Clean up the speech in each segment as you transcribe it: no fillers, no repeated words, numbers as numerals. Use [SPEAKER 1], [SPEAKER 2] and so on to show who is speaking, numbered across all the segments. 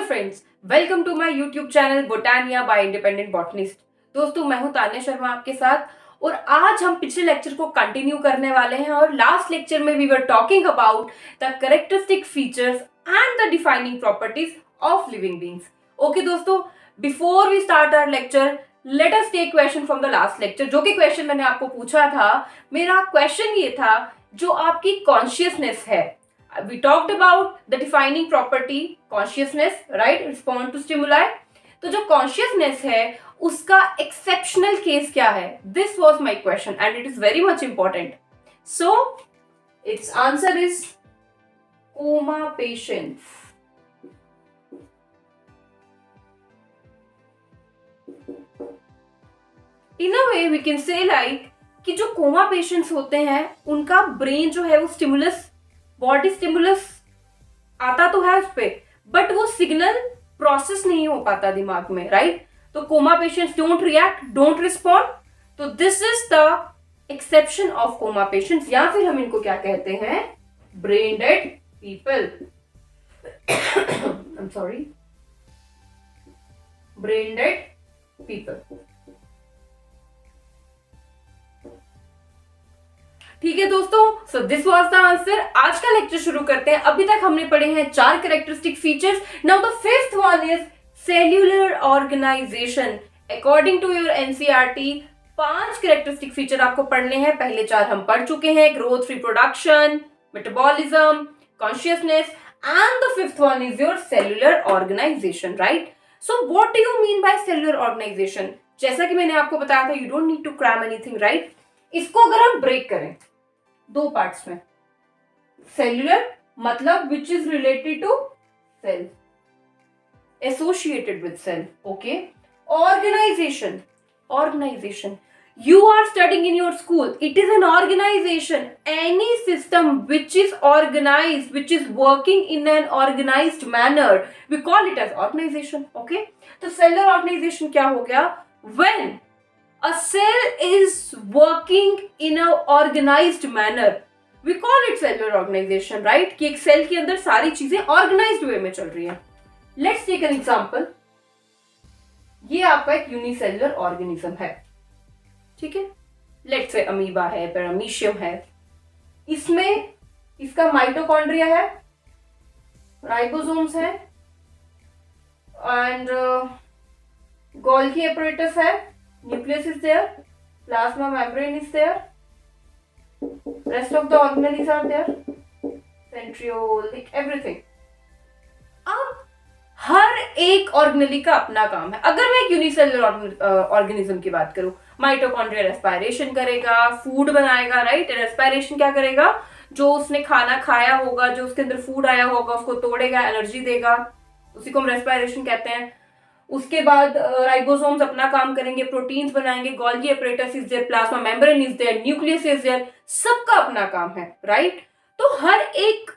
[SPEAKER 1] Friends, welcome to my YouTube channel Botania by independent botanist. दोस्तों, मैं हूं तान्या शर्मा आपके साथ और आज हम पिछले लेक्चर को कंटिन्यू करने वाले हैं और लास्ट लेक्चर में we were talking about the characteristic features and the defining properties of living beings. Okay दोस्तों, before we start our lecture let us take question from the last lecture. जो कि question मैंने आपको पूछा था, मेरा question ये था, जो आपकी कॉन्शियसनेस है, we talked about the defining property consciousness, right? Respond to stimuli. तो जो consciousness है उसका exceptional case क्या है? This was my question and it is very much important. So its answer is coma patients. In a way we can say like कि जो coma patients होते हैं उनका ब्रेन जो है वो स्टिमुलस, बॉडी स्टिमुलस आता तो है उस पे, बट वो सिग्नल प्रोसेस नहीं हो पाता दिमाग में, राइट? तो coma patients don't react, don't respond. तो this is the exception of coma patients, या फिर हम इनको क्या कहते हैं? Brain dead people. I am sorry, brain dead people. ठीक है दोस्तों, so this was the answer. आज का लेक्चर शुरू करते हैं। अभी तक हमने पढ़े हैं 4 characteristic features. Now the fifth one is cellular organisation. According to your NCERT 5 characteristic feature आपको पढ़ने हैं। पहले 4 हम पढ़ चुके हैं, growth, reproduction, metabolism, consciousness, and the fifth one is your cellular organisation, right? So what do you mean by cellular organisation? जैसा कि मैंने आपको बताया था, you don't need to cram anything, right? इसको अगर हम ब्रेक करें 2 पार्ट्स में, सेल्यूलर मतलब which is related to cell, associated with cell, okay? Organisation, organisation you are studying in your school, it is an organization. Any system which is organized, which is working in an organized manner, we call it as organization, okay? तो cellular organization क्या हो गया? When a cell is working in a organized manner, we call it cellular organization, right? कि एक cell के अंदर सारी चीजें ऑर्गेनाइज्ड वे में चल रही हैं। Let's take an example. ये आपका एक यूनिसेल्युलर ऑर्गेनिज्म है, ठीक है? लेट्स से अमीबा है, पैरामीशियम है। इसमें इसका माइटोकॉन्ड्रिया है, राइबोसोम्स है, एंड गोल्गी एपरेटस है, nucleus is there, plasma membrane is there, rest of the organelles are there, centriole, everything. अब हर एक ऑर्गेनेली का अपना काम है। अगर मैं एक यूनिसेल्युलर ऑर्गेनिज्म की बात करूं, माइटोकॉन्ड्रिया रेस्पिरेशन करेगा, फूड बनाएगा, राइट? रेस्पिरेशन क्या करेगा? जो उसने खाना खाया होगा, जो उसके अंदर फूड आया होगा, उसको तोड़ेगा, एनर्जी देगा, उसी को हम रेस्पिरेशन कहते हैं। उसके बाद राइबोसोम्स अपना काम करेंगे, प्रोटीन्स बनाएंगे, Golgi apparatus is there, plasma membrane is there, nucleus is there, सबका अपना काम है, राइट? तो हर एक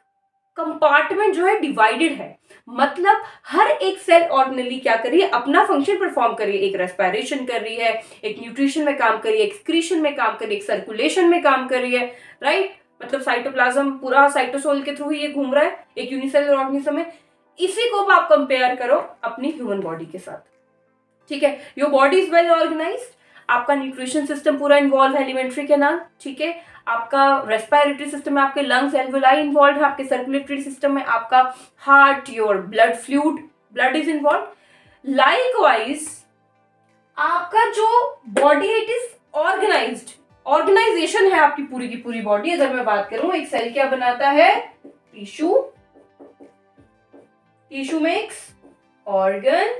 [SPEAKER 1] कंपार्टमेंट जो है डिवाइडेड है, मतलब हर एक सेल ऑर्गेनेली क्या कर रही है? अपना फंक्शन परफॉर्म कर रही है। एक रेस्पिरेशन कर रही है, एक न्यूट्रिशन में काम कर रही है, एक एक्सक्रीशन में काम कर रही है, एक सर्कुलेशन में काम कर रही है, राइट? मतलब साइटोप्लाज्म पूरा साइटोसोल के थ्रू ही ये घूम रहा है एक यूनिसेलुलर ऑर्गेनिज्म में। इसी को आप कंपेयर करो अपनी ह्यूमन बॉडी के साथ, ठीक है? Your body is well organised, आपका न्यूट्रिशन सिस्टम पूरा इन्वॉल्व है, एलिमेंट्री कैनाल, ठीक है? आपका रेस्पिरेटरी सिस्टम में आपके लंग्स, एल्वुलाई इन्वॉल्व है, आपके सर्कुलेटरी सिस्टम में आपका heart, your blood fluid, blood is involve. Likewise आपका जो बॉडी है इट इज ऑर्गेनाइज्ड, ऑर्गेनाइजेशन है आपकी पूरी की पूरी बॉडी। अगर मैं बात करूं, एक सेल क्या बनाता है? Tissue, tissue makes organ,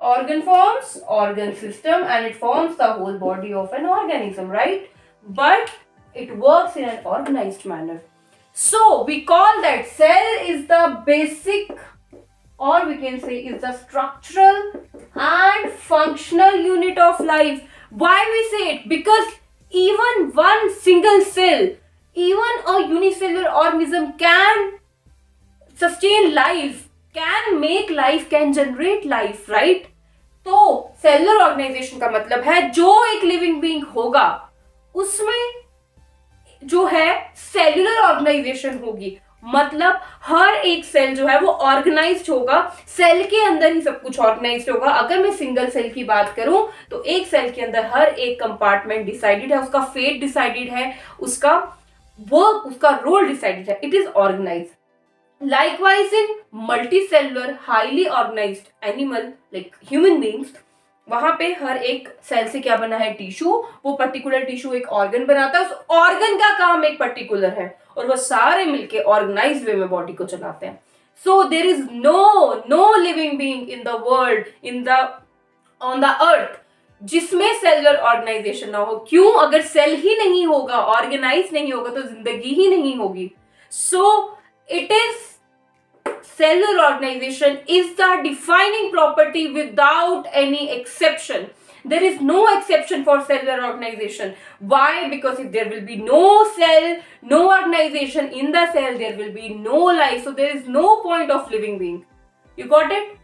[SPEAKER 1] organ forms organ system, and it forms the whole body of an organism, right? But it works in an organized manner. So we call that cell is the basic, or we can say is the structural and functional unit of life. Why we say it? Because even one single cell, even a unicellular organism can sustain life, can make life, can generate life, right? तो cellular organisation का मतलब है जो एक living being होगा उसमें जो है सेल्यूलर ऑर्गेनाइजेशन होगी, मतलब हर एक सेल जो है वो ऑर्गेनाइज्ड होगा, सेल के अंदर ही सब कुछ ऑर्गेनाइज्ड होगा। अगर मैं सिंगल सेल की बात करूं तो एक सेल के अंदर हर एक कंपार्टमेंट डिसाइडेड है, उसका फेट डिसाइडेड है, उसका वर्क, उसका रोल डिसाइडेड है, it is organised. Likewise in multicellular highly organised animal like human beings, वहां पे हर एक सेल से क्या बना है, टिश्यू, वो पर्टिकुलर टिश्यू एक ऑर्गन बनाता है, उस ऑर्गन का काम एक पर्टिकुलर है और वो सारे मिलके ऑर्गेनाइज्ड वे में बॉडी को चलाते हैं। So there is no living being in the world, in the on the earth जिसमें सेलुलर ऑर्गेनाइजेशन ना हो। क्यों? अगर सेल ही नहीं होगा, ऑर्गेनाइज नहीं होगा तो जिंदगी ही नहीं होगी। So it is cellular organization is the defining property without any exception. There is no exception for cellular organization. Why? Because if there will be no cell, no organization in the cell, there will be no life. So there is no point of living being. You got it?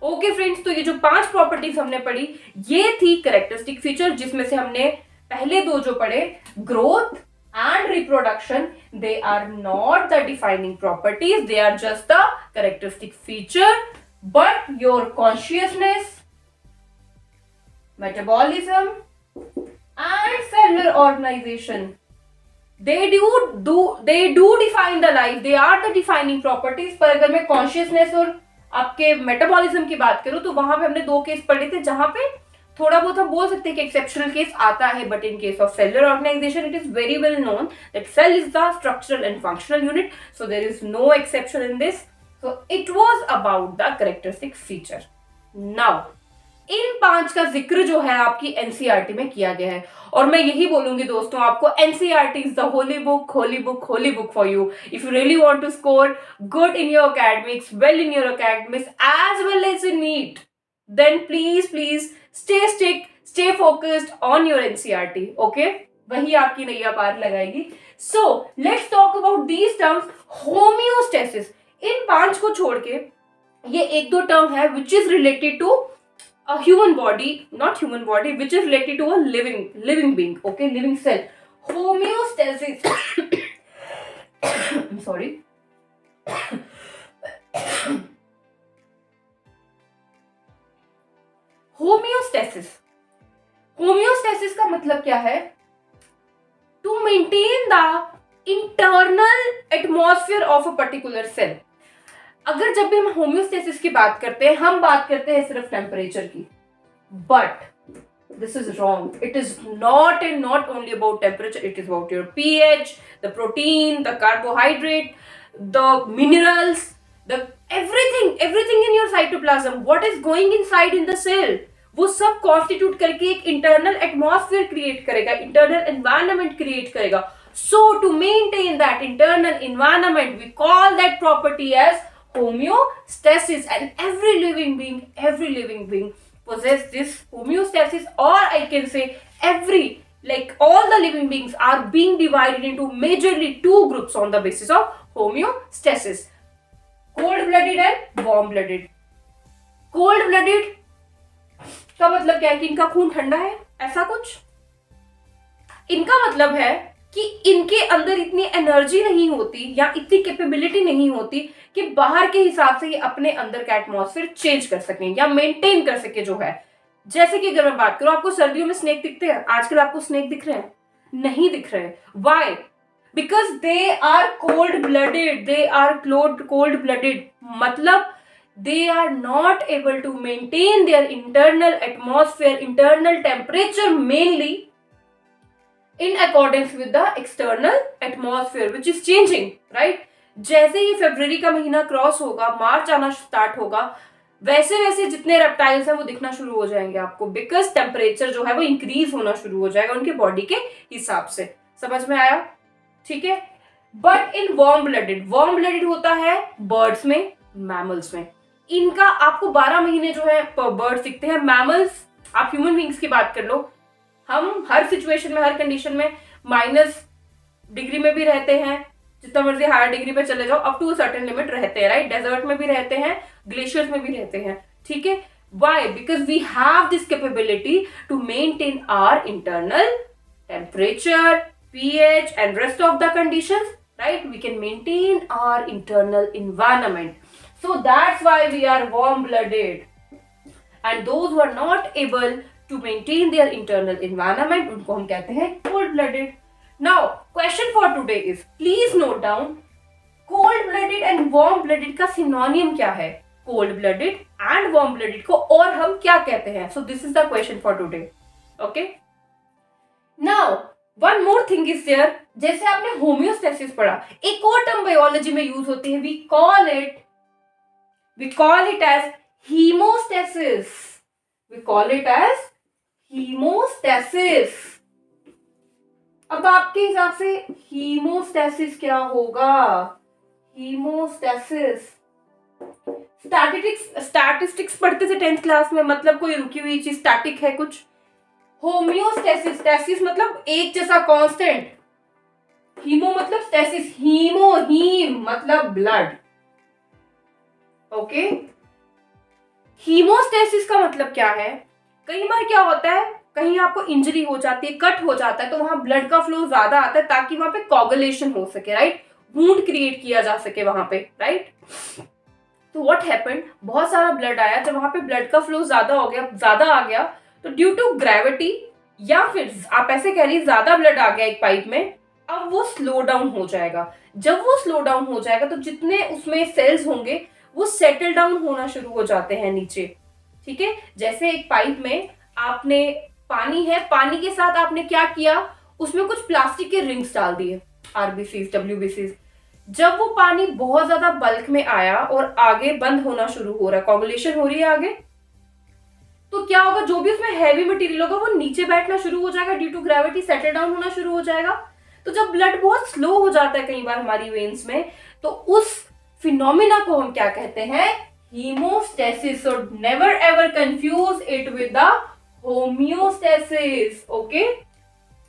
[SPEAKER 1] Okay friends, तो ये जो 5 properties हमने पढ़ी ये थी characteristic feature, जिसमें से हमने पहले 2 जो पढ़े, growth and reproduction, they are not the defining properties, they are just the characteristic feature. But your consciousness, metabolism and cellular organization, they do define the life, they are the defining properties. पर अगर मैं consciousness और आपके metabolism की बात करूं तो वहां पे हमने 2 केस पढ़े थे जहां पे थोड़ा बहुत हम बोल सकते हैं कि एक्सेप्शनल केस आता है, but in case of cellular organisation it is very well known that cell is the structural and functional unit, so there is no exception in this. So it was about the characteristic feature. Now in 5 का जिक्र जो है आपकी NCERT में किया गया है, और मैं यही बोलूंगी दोस्तों आपको, NCERT is the holy book for you if you really want to score good in your academics, well in your academics as well as in NEET, then please stay strict, stay focused on your NCERT, okay? वही आपकी नैया पार लगाएगी। So let's talk about these terms. Homeostasis, इन 5 को छोड़ के ये 1-2 term है which is related to a human body, not human body, which is related to a living being, okay, living cell. Homeostasis I'm sorry homeostasis का मतलब क्या है? To maintain the internal atmosphere of a particular cell. अगर जब भी हम homeostasis की बात करते हैं हम बात करते हैं सिर्फ टेम्परेचर की, but this is wrong. It is not and not only about temperature, it is about your pH, the protein, the carbohydrate, the minerals, everything in your cytoplasm, what is going inside in the cell, वो सब constitute करके एक internal atmosphere create करेगा, internal environment create करेगा। So to maintain that internal environment we call that property as homeostasis, and every living being possess this homeostasis, or I can say all the living beings are being divided into majorly 2 groups on the basis of homeostasis, cold blooded and warm blooded. cold blooded का मतलब क्या है कि इनका खून ठंडा है, ऐसा कुछ। इनका मतलब है कि इनके अंदर इतनी एनर्जी नहीं होती या इतनी कैपेबिलिटी नहीं होती कि बाहर के हिसाब से ये अपने अंदर का एटमॉस्फेयर चेंज कर सकें या मेंटेन कर सके जो है। जैसे कि अगर मैं बात करूं, आपको सर्दियों में स्नेक दिखते हैं? आजकल आपको स्नेक दिख रहे हैं? नहीं दिख रहे। Why? Because they are cold blooded, मतलब they are not able to maintain their internal atmosphere, internal temperature mainly in accordance with the external atmosphere which is changing, right? जैसे ही फरवरी का महीना क्रॉस होगा, मार्च आना स्टार्ट होगा, वैसे वैसे जितने रेप्टाइल्स हैं वो दिखना शुरू हो जाएंगे आपको, बिकॉज टेम्परेचर जो है वो इंक्रीज होना शुरू हो जाएगा उनके बॉडी के हिसाब से। समझ में आया? ठीक है। बट इन वार्म ब्लडेड होता है बर्ड्स में, मैमल्स में। इनका आपको 12 महीने जो है बर्ड्स दिखते हैं। मैमल्स, आप ह्यूमन बींग्स की बात कर लो, हम हर सिचुएशन में, हर कंडीशन में -डिग्री में भी रहते हैं, जितना मर्जी हायर डिग्री पे चले जाओ, अप टू सर्टेन लिमिट रहते हैं, राइट? डेजर्ट में भी रहते हैं, ग्लेशियर्स में भी रहते हैं, ठीक है। Why? Because we have this capability to maintain our internal temperature, pH and rest of the conditions right? We can maintain our internal environment. So that's why we are warm blooded. And those who are not able to maintain their internal environment, उनको हम कहते हैं cold blooded. Now question for today is, please note down cold blooded and warm blooded का synonym क्या है. Cold blooded and warm blooded को और हम क्या कहते हैं. So this is the question for today. Okay. Now one more thing is there. जैसे आपने होम्योस्टेसिस पढ़ा, एक और टर्म बायोलॉजी में यूज होती है. We call it as hemostasis. We call it as hemostasis. अब आपके हिसाब से hemostasis क्या होगा? Hemostasis स्टैटिस्टिक्स पढ़ते थे 10th क्लास में, मतलब कोई रुकी हुई चीज स्टैटिक है कुछ. होम्योस्टेसिस, स्टेसिस मतलब एक जैसा कांस्टेंट. हीमो मतलब स्टेसिस, हीम मतलब ब्लड. ओके. हीमोस्टेसिस का मतलब क्या है? कई बार क्या होता है, कहीं आपको इंजरी हो जाती है, कट हो जाता है, तो वहां ब्लड का फ्लो ज्यादा आता है ताकि वहां पे कोगुलेशन हो सके, राइट? वुंड क्रिएट किया जा सके वहां पे, राइट? तो व्हाट हैपेंड, बहुत सारा ब्लड आया, जब वहां पे ब्लड का फ्लो ज्यादा आ गया, तो ड्यू टू ग्रेविटी या फिर आप ऐसे कह लीजिए ज्यादा ब्लड आ गया एक पाइप में, अब वो स्लो डाउन हो जाएगा. जब वो स्लो डाउन हो जाएगा तो जितने उसमें सेल्स होंगे वो सेटल डाउन होना शुरू हो जाते हैं नीचे. ठीक है. जैसे एक पाइप में आपने पानी है, पानी के साथ आपने क्या किया, उसमें कुछ प्लास्टिक के रिंग्स डाल दिए, आरबीसी, डब्ल्यूबीसी. जब वो पानी बहुत ज्यादा बल्क में आया और आगे बंद होना शुरू हो रहा है, कोगुलेशन हो रही है आगे, तो क्या होगा, जो भी उसमें हैवी मटेरियल होगा वो नीचे बैठना शुरू हो जाएगा, due to gravity settle down होना शुरू हो जाएगा. तो जब ब्लड बहुत स्लो हो जाता है कई बार हमारी वेन्स में, तो उस फिनोमिना को हम क्या कहते हैं? Haemostasis. So never ever confuse it with the homeostasis. Okay.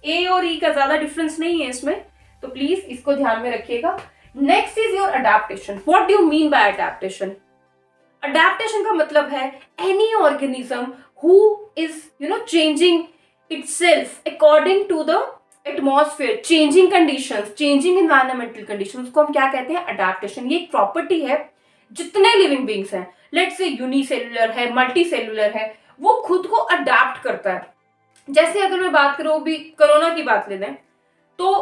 [SPEAKER 1] A और ई का ज्यादा डिफरेंस नहीं है इसमें, तो प्लीज इसको ध्यान में रखिएगा. Next is your adaptation. What do you mean by adaptation? Adaptation का मतलब है any organism who is changing itself according to the atmosphere, changing conditions, changing environmental conditions, को हम क्या कहते हैं? अडेप्टेशन. ये एक प्रॉपर्टी है जितने लिविंग बींग्स हैं, लेट्स से यूनिसेल्युलर है, मल्टी सेल्युलर है, वो खुद को अडेप्ट करता है. जैसे अगर मैं बात करूं, भी कोरोना की बात ले लें, तो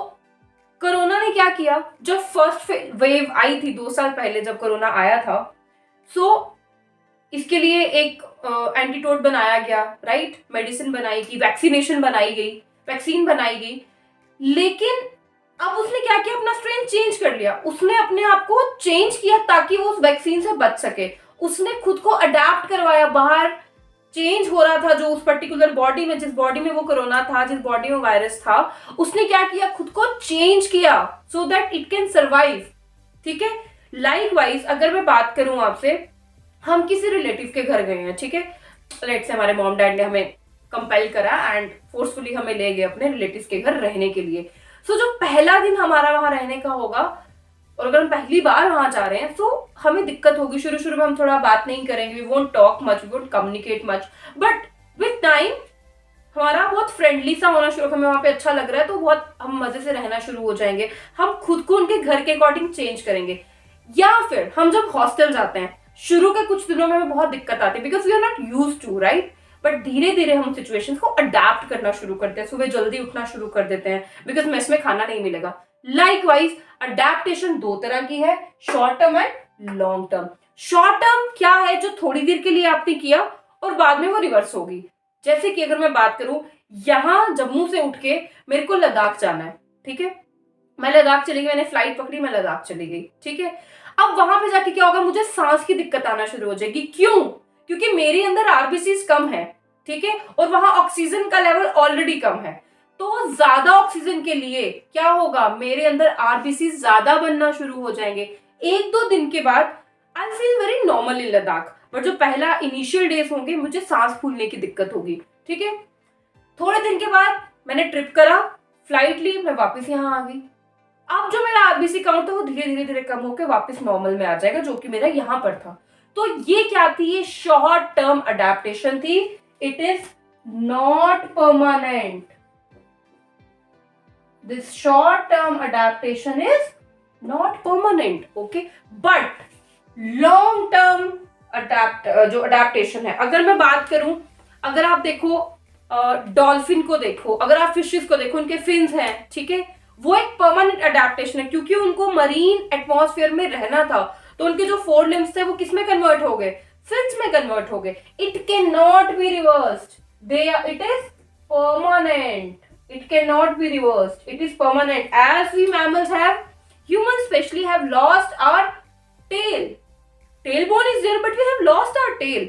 [SPEAKER 1] कोरोना ने क्या किया, जब फर्स्ट वेव आई थी 2 साल पहले जब कोरोना आया था, सो इसके लिए एक एंटीडोट बनाया गया, राइट? मेडिसिन बनाई गई, वैक्सीन बनाई गई, लेकिन अब उसने क्या किया, अपना स्ट्रेन चेंज कर लिया. उसने अपने आप को चेंज किया ताकि वो उस वैक्सीन से बच सके. उसने खुद को अडेप्ट करवाया. बाहर चेंज हो रहा था जो उस पर्टिकुलर बॉडी में, जिस बॉडी में वो कोरोना था, जिस बॉडी में वायरस था, उसने क्या किया, खुद को चेंज किया so that it can survive. ठीक है. लाइकवाइज अगर मैं बात करूं आपसे, हम किसी रिलेटिव के घर गए हैं, ठीक है, लेट्स से हमारे मॉम डैड ने हमें कंपेल करा एंड फोर्सफुली हमें ले गए अपने रिलेटिव्स के घर रहने के लिए. सो जो पहला दिन हमारा वहां रहने का होगा, और अगर हम पहली बार वहां जा रहे हैं, तो हमें दिक्कत होगी. शुरू में हम थोड़ा बात नहीं करेंगे, we won't talk much, we won't communicate much, but with time हमारा बहुत फ्रेंडली सा होना शुरू, हमें वहां पे अच्छा लग रहा है, तो बहुत हम मजे से रहना शुरू हो जाएंगे. हम खुद को उनके घर के अकॉर्डिंग चेंज करेंगे. या फिर हम जब हॉस्टल जाते हैं, शुरू के कुछ दिनों में हमें बहुत दिक्कत आती है, because we are not used to, right? But धीरे धीरे हम सिचुएशंस को अडेप्ट करना शुरू करते हैं. सुबह जल्दी उठना शुरू कर देते हैं बिकॉज मेस में खाना नहीं मिलेगा. लाइकवाइज अडेप्टेशन 2 तरह की है, short term and long term. Short term क्या है, जो थोड़ी देर के लिए आपने किया और बाद में वो रिवर्स होगी. जैसे कि अगर मैं बात करूं, यहां जम्मू से उठ के मेरे को लद्दाख जाना है, ठीक है, मैं लद्दाख चली गई, मैंने फ्लाइट पकड़ी, मैं लद्दाख चली गई, ठीक है. अब वहां पे जाके क्या होगा, मुझे सांस की दिक्कत आना शुरू हो जाएगी. क्यों? क्योंकि मेरे अंदर आरबीसीज कम है, ठीक है, और वहां ऑक्सीजन का लेवल ऑलरेडी कम है. तो ज्यादा ऑक्सीजन के लिए क्या होगा, मेरे अंदर आरबीसीज ज्यादा बनना शुरू हो जाएंगे. 1-2 दिन के बाद I feel very normal in Ladakh, but जो पहला इनिशियल डेज होंगे मुझे सांस फूलने की दिक्कत होगी, ठीक है. थोड़े दिन के बाद मैंने ट्रिप करा, फ्लाइट ली, मैं वापस यहाँ आ गई. अब जो मेरा आरबीसी काउंट था वो धीरे धीरे कम होकर वापस नॉर्मल में आ जाएगा, जो कि मेरा यहाँ पर था. तो ये क्या थी, ये शॉर्ट टर्म अडेप्टेशन थी. It is not permanent. This short term adaptation is not permanent, okay, but long term जो अडेप्टेशन है, अगर मैं बात करूं, अगर आप देखो डॉल्फिन को देखो, अगर आप फिशेस को देखो, उनके फिन्स हैं, ठीक है, वो एक परमानेंट अडेप्टेशन है, क्योंकि उनको मरीन एटमॉस्फेयर में रहना था, तो उनके जो 4 लिम्स थे वो किस में कन्वर्ट हो गए, फिन्स में कन्वर्ट हो गए. It can not be reversed, it is permanent, it cannot be reversed, it is permanent. As we mammals have, humans especially have lost our tail, tailbone is there but we have lost our tail.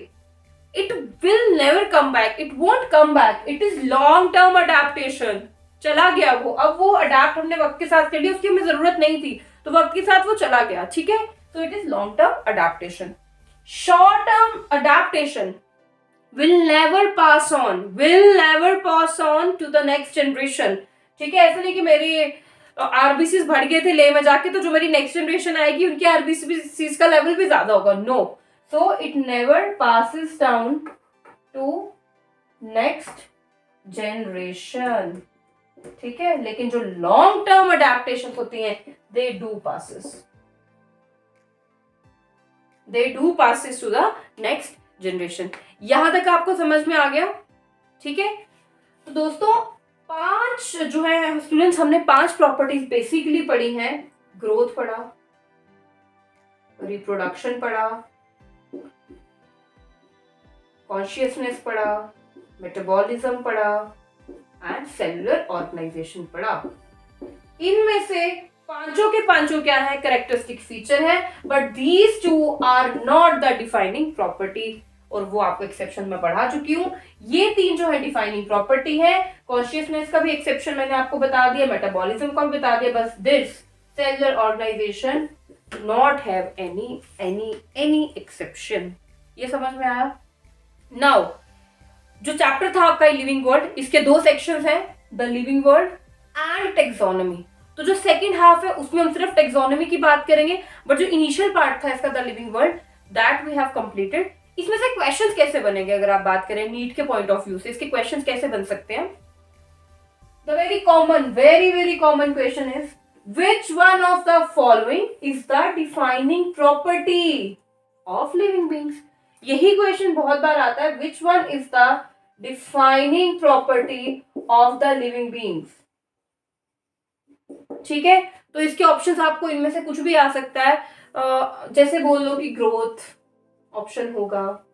[SPEAKER 1] It will never come back, it won't come back, it is long term adaptation. चला गया वो, अब वो adapt हमने वक्त के साथ कर लिया, उसकी हमें जरूरत नहीं थी, तो वक्त के साथ वो चला गया, ठीक है. So it is long term adaptation. Short term adaptation will never pass on to the next generation. ठीक है, ऐसा नहीं कि मेरी आरबीसीज बढ़ गए थे ले में जाके, तो जो मेरी नेक्स्ट जनरेशन आएगी उनकी आरबीसीज का लेवल भी ज्यादा होगा. No, so it never passes down to next generation, ठीक है. लेकिन जो लॉन्ग टर्म अडेप्टेशन होती हैं, they do passes to the next generation. यहां तक आपको समझ में आ गया, ठीक है. तो दोस्तों 5 जो है स्टूडेंट्स, हमने 5 प्रॉपर्टीज बेसिकली पढ़ी हैं. ग्रोथ पढ़ा, रिप्रोडक्शन पढ़ा, कॉन्शियसनेस पढ़ा, मेटाबॉलिज्म पढ़ा एंड सेलुलर ऑर्गेनाइजेशन पढ़ा. इनमें से पांचों के पांचों क्या है, कैरेक्टरिस्टिक फीचर है, but these 2 are not the defining property, और वो आपको एक्सेप्शन में पढ़ा चुकी हूं. ये 3 जो है डिफाइनिंग प्रॉपर्टी है. कॉन्शियसनेस का भी एक्सेप्शन मैंने आपको बता दिया, मेटाबॉलिज्म का भी बता दिया. बस this cellular organisation not have any exception. ये समझ में आया. नाउ जो चैप्टर था आपका लिविंग वर्ल्ड, इसके 2 सेक्शंस हैं, the living world and taxonomy. तो जो सेकंड हाफ है उसमें हम सिर्फ टेक्सोनॉमी की बात करेंगे, बट जो इनिशियल पार्ट था इसका the living world, that we have completed. इसमें से क्वेश्चंस कैसे बनेंगे, अगर आप बात करें नीट के पॉइंट ऑफ व्यू से, इसके क्वेश्चंस कैसे बन सकते हैं. The very common question is, which one of the following is the defining property of living beings. यही क्वेश्चन बहुत बार आता है, which one is the defining property of the living beings. ठीक है, तो इसके ऑप्शंस आपको इनमें से कुछ भी आ सकता है. जैसे बोल लो कि ग्रोथ ऑप्शन होगा,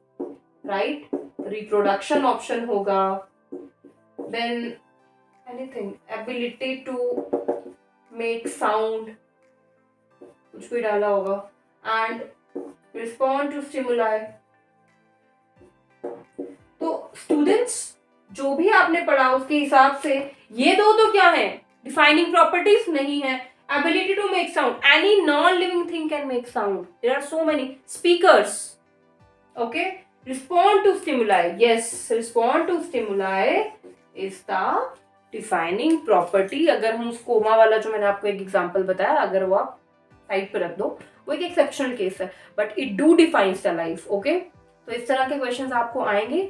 [SPEAKER 1] राइट, रिप्रोडक्शन ऑप्शन होगा, then anything, ability to make sound, कुछ भी डाला होगा, एंड रिस्पॉन्ड टू स्टिमुलाई. तो स्टूडेंट्स जो भी आपने पढ़ा उसके हिसाब से ये 2 तो क्या है, डिफाइनिंग प्रॉपर्टीज नहीं है. ability to make sound, any non-living thing can make sound, there are so many. Speakers, okay, respond to stimuli, yes, respond to stimuli is the defining property. अगर हम उस कोमा वाला जो मैंने आपको एक एग्जांपल बताया, अगर वो आप साइड पे रख दो, वो एक एक्सेप्शनल केस है, but it do defines the life. Okay, तो इस तरह के क्वेश्चंस आपको आएंगे.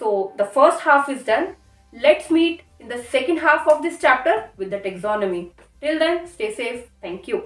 [SPEAKER 1] So the first half is done. Let's meet in the second half of this chapter with the taxonomy. Till then, stay safe. Thank you.